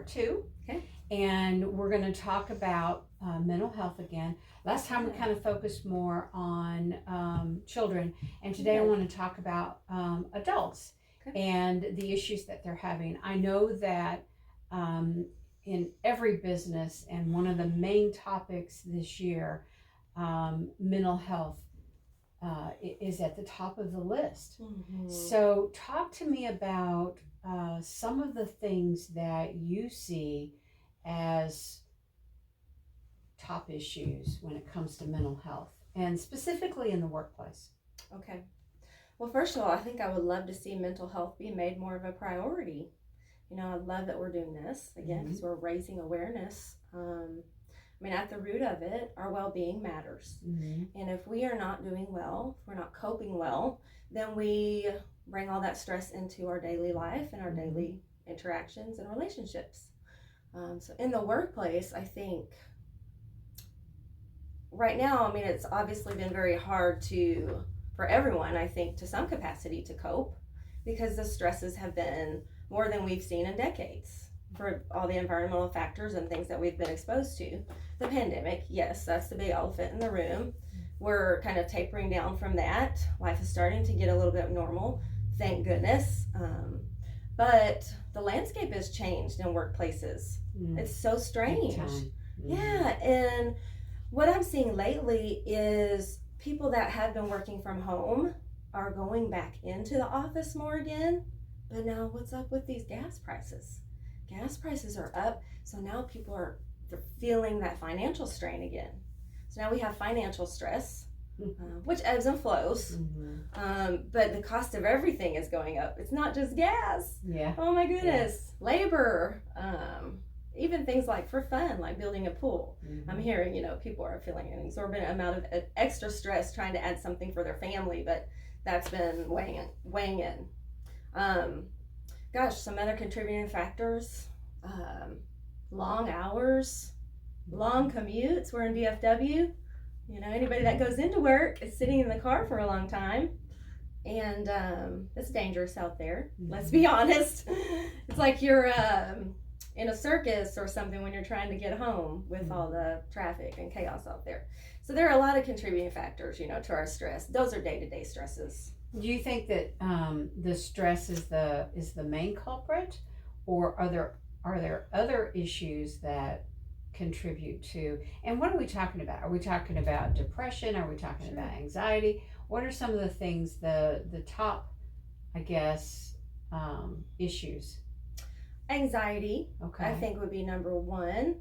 2. Okay. And we're going to talk about mental health again. Last time we kind of focused more on children, and today I want to talk about adults and the issues that they're having. I know that in every business, and one of the main topics this year, mental health is at the top of the list. Mm-hmm. So talk to me about some of the things that you see as top issues when it comes to mental health, and specifically in the workplace. Okay. Well, first of all, I think I would love to see mental health be made more of a priority. I love that we're doing this again because we're raising awareness. At the root of it, our well-being matters. And if we are not doing well, if we're not coping well, then we bring all that stress into our daily life and our daily interactions and relationships. So in the workplace, I think right now, it's obviously been very hard for everyone, I think, to some capacity to cope, because the stresses have been more than we've seen in decades for all the environmental factors and things that we've been exposed to. The pandemic, yes, that's the big elephant in the room. We're kind of tapering down from that. Life is starting to get a little bit normal, thank goodness. But the landscape has changed in workplaces. It's so strange. Yeah, and what I'm seeing lately is people that have been working from home are going back into the office more again. But now what's up with these gas prices? Gas prices are up, so now people they're feeling that financial strain again. So now we have financial stress, which ebbs and flows. But the cost of everything is going up. It's not just gas. Yeah. Oh my goodness. Yeah. Labor, even things like for fun, like building a pool. I'm hearing, people are feeling an exorbitant amount of extra stress trying to add something for their family, but that's been weighing in. Some other contributing factors, long hours, long commutes. We're in DFW. Anybody that goes into work is sitting in the car for a long time, and it's dangerous out there. Let's be honest. It's like you're in a circus or something when you're trying to get home with all the traffic and chaos out there. So there are a lot of contributing factors, to our stress. Those are day-to-day stresses. Do you think that the stress is the main culprit, or are there other issues that contribute to? And what are we talking about? Are we talking about depression? Are we talking about anxiety? What are some of the things, the top, I guess, issues? Anxiety, okay. I think would be number one.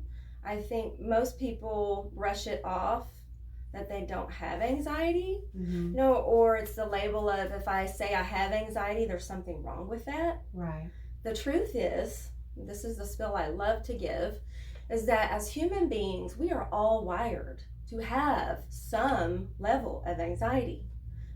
I think most people brush it off that they don't have anxiety. Or it's the label of, if I say I have anxiety, there's something wrong with that. Right. The truth is, this is the spill I love to give, is that as human beings, we are all wired to have some level of anxiety.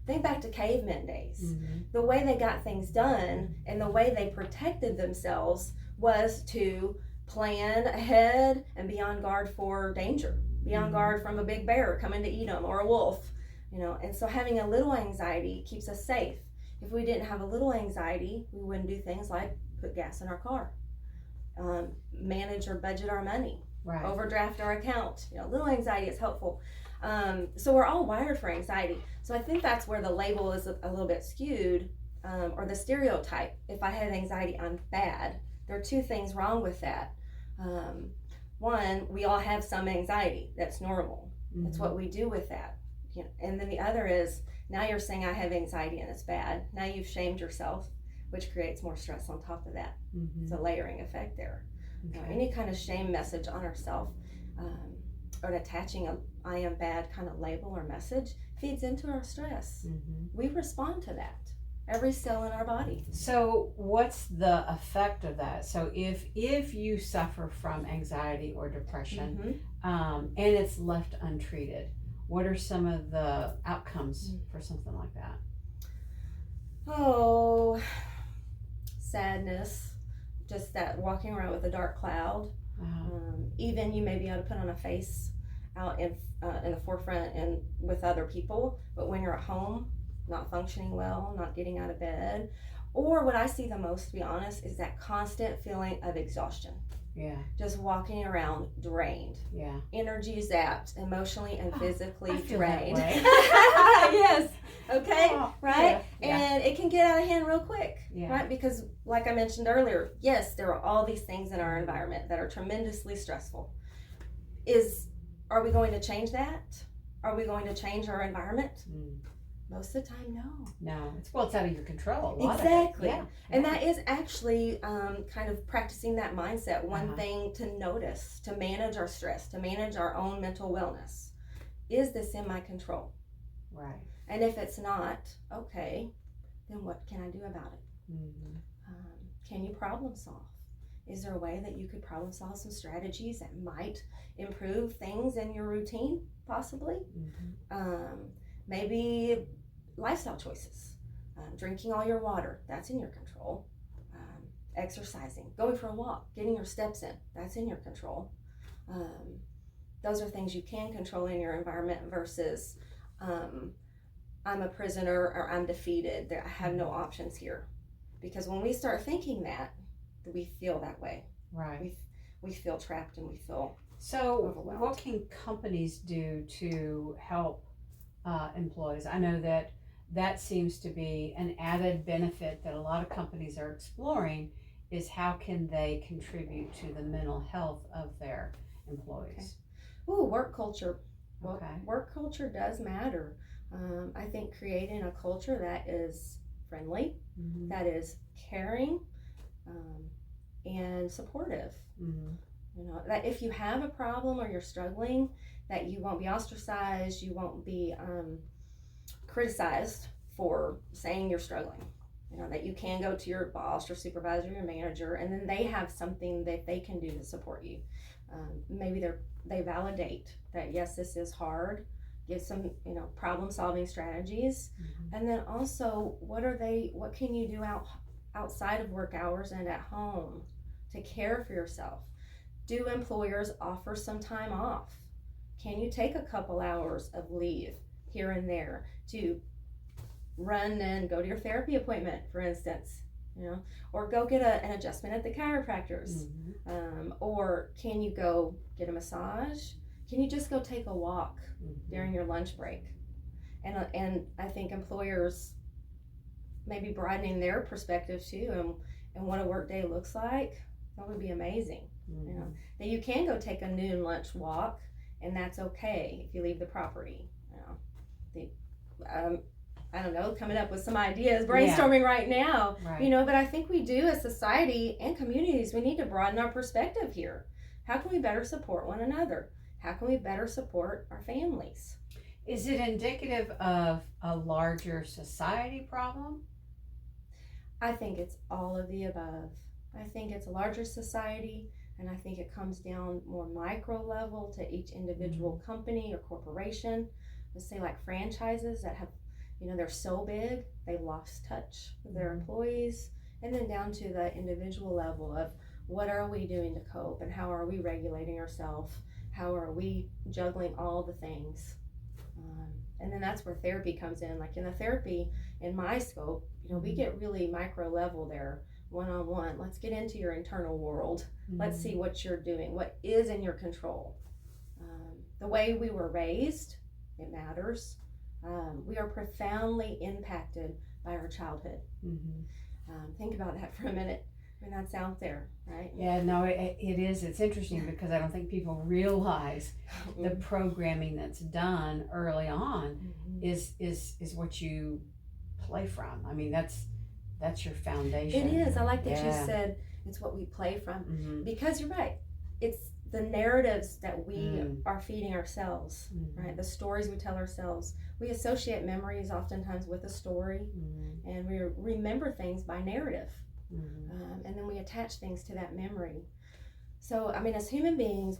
Think back to cavemen days. The way they got things done and the way they protected themselves was to plan ahead and be on guard for danger, be on guard from a big bear coming to eat them, or a wolf, and so having a little anxiety keeps us safe. If we didn't have a little anxiety, we wouldn't do things like put gas in our car, manage or budget our money, right. Overdraft our account. Little anxiety is helpful. So we're all wired for anxiety. So I think that's where the label is a little bit skewed, or the stereotype. If I have anxiety, I'm bad. There are two things wrong with that. One, we all have some anxiety. That's normal. That's what we do with that. And then the other is, now you're saying I have anxiety and it's bad. Now you've shamed yourself, which creates more stress on top of that. It's a layering effect there. Okay. Any kind of shame message on ourselves, or attaching a I am bad kind of label or message feeds into our stress. We respond to that. Every cell in our body. So what's the effect of that? So if you suffer from anxiety or depression, and it's left untreated, what are some of the outcomes for something like that? Oh, sadness, just that walking around with a dark cloud. Even you may be able to put on a face out in the forefront and with other people, but when you're at home, not functioning well, not getting out of bed. Or what I see the most, to be honest, is that constant feeling of exhaustion. Yeah. Just walking around drained. Yeah. Energy zapped, emotionally and physically I feel drained. that way. Yes. Okay. Oh, Right? yeah. And it can get out of hand real quick. Yeah. Right? Because like I mentioned earlier, yes, there are all these things in our environment that are tremendously stressful. Are we going to change that? Are we going to change our environment? Most of the time, no. No, it's out of your control. Exactly. Yeah. And that is actually kind of practicing that mindset. One thing to notice, to manage our stress, to manage our own mental wellness. Is this in my control? Right. And if it's not, okay, then what can I do about it? Can you problem solve? Is there a way that you could problem solve some strategies that might improve things in your routine, possibly? Maybe lifestyle choices. Drinking all your water, that's in your control. Exercising, going for a walk, getting your steps in, that's in your control. Those are things you can control in your environment versus I'm a prisoner or I'm defeated. I have no options here. Because when we start thinking that, we feel that way. Right. We feel trapped and we feel overwhelmed. What can companies do to help employees? I know that seems to be an added benefit that a lot of companies are exploring, is how can they contribute to the mental health of their employees? Okay. Ooh, work culture. Well, Okay. work culture does matter. I think creating a culture that is friendly, that is caring, and supportive. You know, that if you have a problem or you're struggling, that you won't be ostracized, you won't be criticized for saying you're struggling. You know, that you can go to your boss, your supervisor, your manager, and then they have something that they can do to support you. Maybe they validate that, yes, this is hard, give some, problem solving strategies. And then also, what can you do outside of work hours and at home to care for yourself? Do employers offer some time off? Can you take a couple hours of leave here and there to run and go to your therapy appointment, for instance, or go get an adjustment at the chiropractors? Or can you go get a massage? Can you just go take a walk during your lunch break? And I think employers maybe broadening their perspective too, and what a work day looks like, that would be amazing. That you can go take a noon lunch walk, and that's okay if you leave the property. I don't know, coming up with some ideas, brainstorming right now. Right. But I think we do as society and communities, we need to broaden our perspective here. How can we better support one another? How can we better support our families? Is it indicative of a larger society problem? I think it's all of the above. I think it's a larger society, and I think it comes down more micro level to each individual company or corporation. Let's say like franchises that have, they're so big, they've lost touch with their employees, and then down to the individual level of what are we doing to cope and how are we regulating ourselves? How are we juggling all the things? And then that's where therapy comes in. Like in the therapy, in my scope, we get really micro level there, one-on-one. Let's get into your internal world. Let's see what you're doing, what is in your control. The way we were raised, it matters. We are profoundly impacted by our childhood. Think about that for a minute. That's out there, right? Yeah, no, it is. It's interesting because I don't think people realize the programming that's done early on is what you play from. I mean, that's your foundation. It is. I like that you said it's what we play from, because you're right. It's the narratives that we are feeding ourselves, right? The stories we tell ourselves. We associate memories oftentimes with a story, and we remember things by narrative. And then we attach things to that memory. So, as human beings,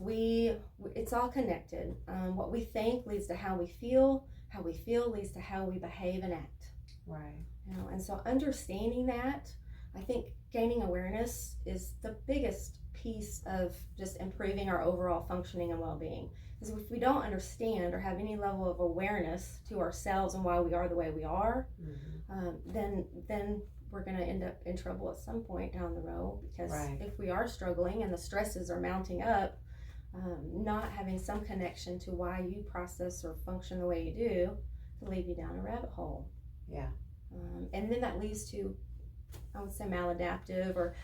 it's all connected. What we think leads to how we feel leads to how we behave and act. Right. And so understanding that, I think gaining awareness is the biggest piece of just improving our overall functioning and well-being. Because if we don't understand or have any level of awareness to ourselves and why we are the way we are, then we're going to end up in trouble at some point down the road, because Right. if we are struggling and the stresses are mounting up, not having some connection to why you process or function the way you do can lead you down a rabbit hole. Yeah. And then that leads to, I would say, maladaptive or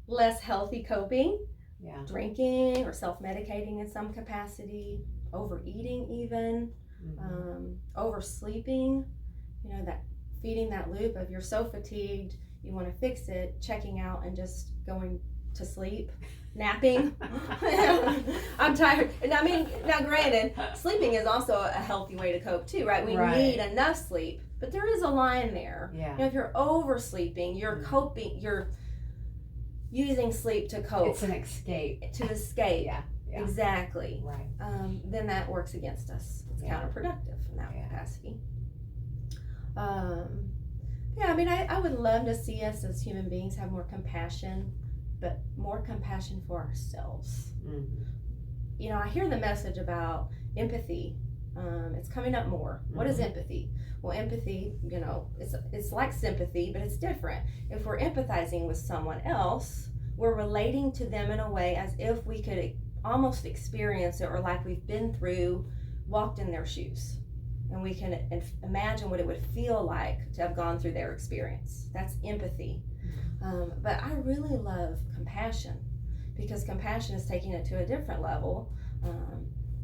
less healthy coping, Yeah. drinking or self-medicating in some capacity, overeating even, oversleeping, that feeding that loop of you're so fatigued, you want to fix it, checking out and just going to sleep, napping. I'm tired. And I mean, now granted, sleeping is also a healthy way to cope too, right? We need enough sleep, but there is a line there. Yeah. If you're oversleeping, you're coping, you're using sleep to cope. It's an escape. To escape. Yeah. Exactly. Right. Then that works against us. It's counterproductive in that capacity. I mean, I would love to see us as human beings have more compassion, but more compassion for ourselves. I hear the message about empathy. It's coming up more. What is empathy? Well, empathy, it's like sympathy, but it's different. If we're empathizing with someone else, we're relating to them in a way as if we could almost experience it, or like we've been through, walked in their shoes. And we can imagine what it would feel like to have gone through their experience. That's empathy. But I really love compassion, because compassion is taking it to a different level.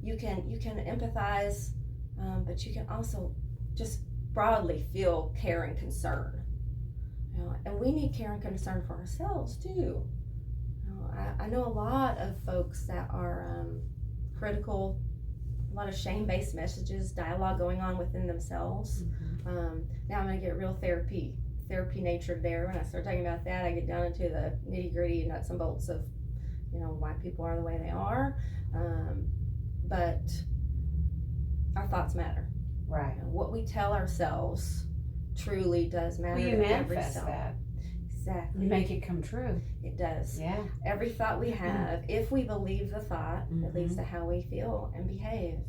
You can empathize, but you can also just broadly feel care and concern. And we need care and concern for ourselves too. I know a lot of folks that are critical, a lot of shame-based messages, dialogue going on within themselves. Now I'm going to get real therapy natured there. When I start talking about that, I get down into the nitty-gritty nuts and bolts of, why people are the way they are. But our thoughts matter. Right. What we tell ourselves truly does matter. Well, you manifest that. Exactly. You make it come true. It does. Yeah. Every thought we have, if we believe the thought, it leads to how we feel and behave.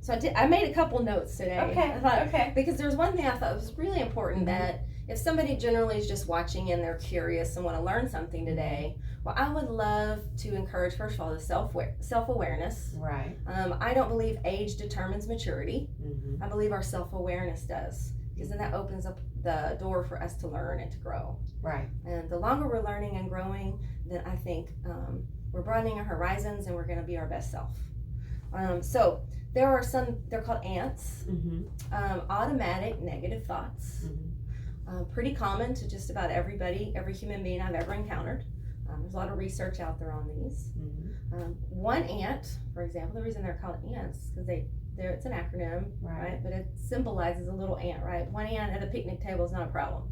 So I made a couple notes today. Okay. Because there's one thing I thought was really important, that if somebody generally is just watching and they're curious and want to learn something today, well, I would love to encourage, first of all, the self-awareness. Right. I don't believe age determines maturity. I believe our self-awareness does, because then that opens up the door for us to learn and to grow. Right. And the longer we're learning and growing, then I think we're broadening our horizons and we're going to be our best self. So there are some, they're called ants, automatic negative thoughts. Pretty common to just about everybody, every human being I've ever encountered. There's a lot of research out there on these. One ant, for example, the reason they're called ants, because it's an acronym, right? But it symbolizes a little ant, right? One ant at a picnic table is not a problem.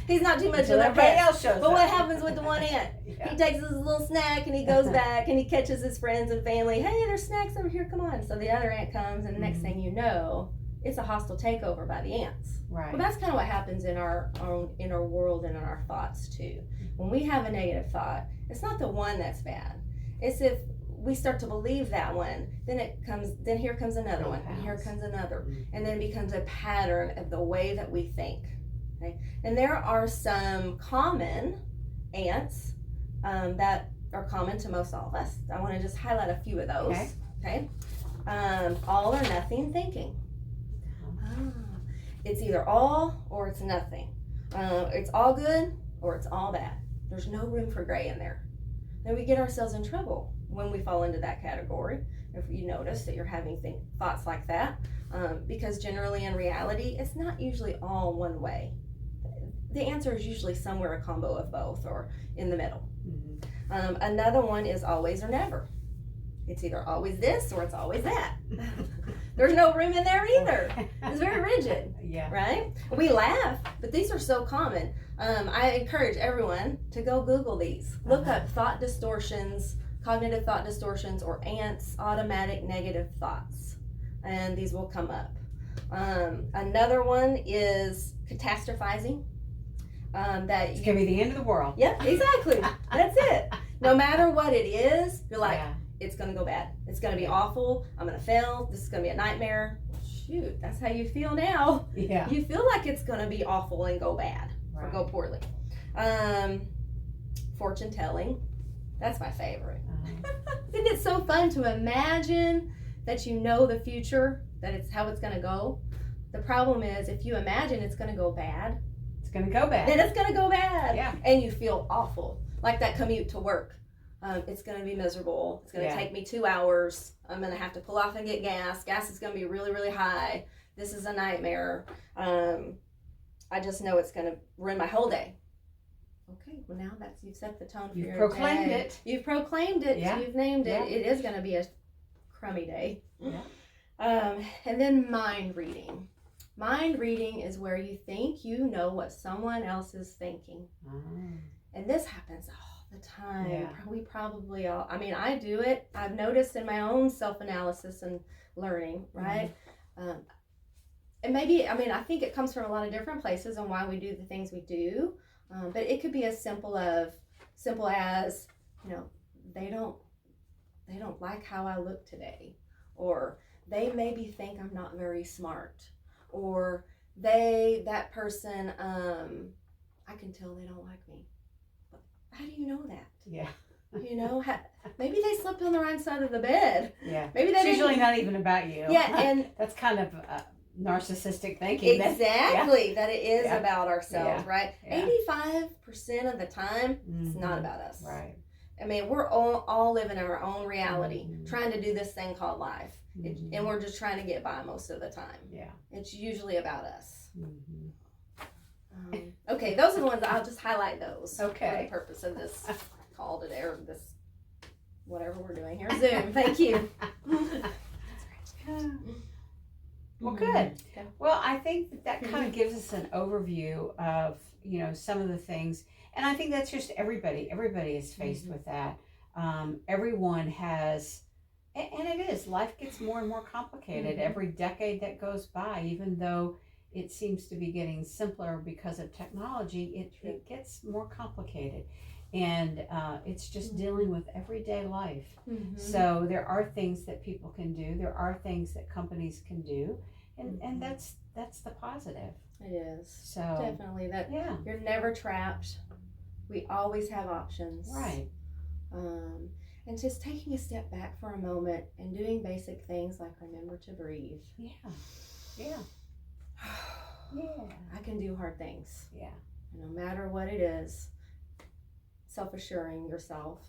He's not too much of a everybody else shows But up. what happens with the one ant? He takes his little snack and he goes back and he catches his friends and family. Hey, there's snacks over here, come on. So the other ant comes, and the next thing you know, it's a hostile takeover by the ants. Right. Well, that's kind of what happens in our own inner world and in our thoughts too. When we have a negative thought, it's not the one that's bad. It's if we start to believe that one, then here comes another one, and here comes another, and then it becomes a pattern of the way that we think. Okay? And there are some common ants that are common to most all of us. I want to just highlight a few of those. Okay. All or nothing thinking. It's either all or it's nothing. It's all good or it's all bad. There's no room for gray in there. Then we get ourselves in trouble when we fall into that category. If you notice that you're having thoughts like that, because generally in reality, it's not usually all one way. The answer is usually somewhere a combo of both or in the middle. Another one is always or never. It's either always this or it's always that. There's no room in there either. It's very rigid, right? We laugh, but these are so common. I encourage everyone to go Google these. Look up thought distortions, cognitive thought distortions, or ants, automatic negative thoughts, and these will come up. Another one is catastrophizing. It's gonna be the end of the world. Yep, exactly. That's it. No matter what it is, you're like, it's gonna go bad. It's gonna be awful. I'm gonna fail. This is gonna be a nightmare. shoot, that's how you feel now. Yeah. You feel like it's going to be awful and go bad or go poorly. Fortune telling. That's my favorite. Isn't it so fun to imagine that you know the future, that it's how it's going to go? The problem is if you imagine it's going to go bad, it's going to go bad. Then it's going to go bad. Yeah. And you feel awful. Like that commute to work. It's going to be miserable. It's going to take me 2 hours. I'm going to have to pull off and get gas. Gas is going to be really, really high. This is a nightmare. I just know it's going to ruin my whole day. Okay, well now you've set the tone for your day. You've proclaimed it. You've proclaimed it. Yeah. You've named it. Yeah. It is going to be a crummy day. Yeah. And then mind reading. Mind reading is where you think you know what someone else is thinking. And this happens all the time. Yeah. We probably all, I mean, I do it. I've noticed in my own self-analysis and learning, right? And maybe, I mean, I think it comes from a lot of different places and why we do the things we do. But it could be as simple as, you know, they don't like how I look today. Or they maybe think I'm not very smart. Or that person, I can tell they don't like me. But how do you know that? Yeah. You know, maybe they slept on the right side of the bed. Yeah. Maybe it's usually not even about you. Yeah, and that's kind of narcissistic thinking. Exactly, that it is about ourselves, Yeah. right? Yeah. 85% of the time, it's not about us. Right. I mean, we're all living in our own reality, trying to do this thing called life. And we're just trying to get by most of the time. Yeah. It's usually about us. Okay, those are the ones, I'll just highlight those for the purpose of this call today, or this, whatever we're doing here. Zoom, thank you. Well, good. Well, I think that kind of gives us an overview of, you know, some of the things. And I think that's just everybody. Everybody is faced with that. Everyone has, and it is, life gets more and more complicated every decade that goes by, even though it seems to be getting simpler because of technology, it gets more complicated. And it's just dealing with everyday life. So there are things that people can do. There are things that companies can do. And that's the positive. It is. So definitely that. Yeah. You're never trapped. We always have options. Right. And just taking a step back for a moment and doing basic things like remember to breathe. Yeah. Yeah. Yeah. I can do hard things. Yeah. No matter what it is. Self-assuring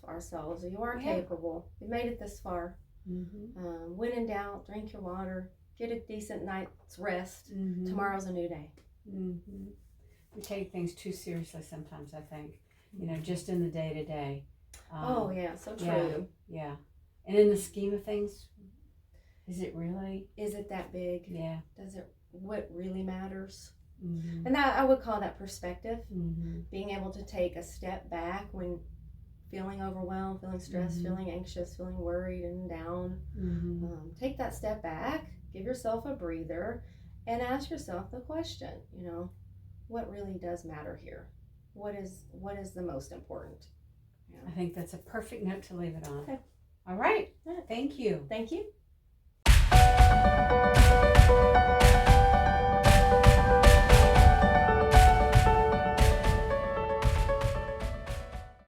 ourselves, you are capable. You made it this far. When in doubt, drink your water. Get a decent night's rest. Tomorrow's a new day. We take things too seriously sometimes, I think. You know, just in the day-to-day. Oh, yeah, so true. Yeah. And in the scheme of things, is it that big? Yeah. What really matters? And that, I would call that perspective. Being able to take a step back when feeling overwhelmed, feeling stressed, feeling anxious, feeling worried and down. Take that step back, give yourself a breather, and ask yourself the question, you know, what really does matter here? What is the most important? Yeah. I think that's a perfect note to leave it on. Okay. All right. Thank you. Thank you.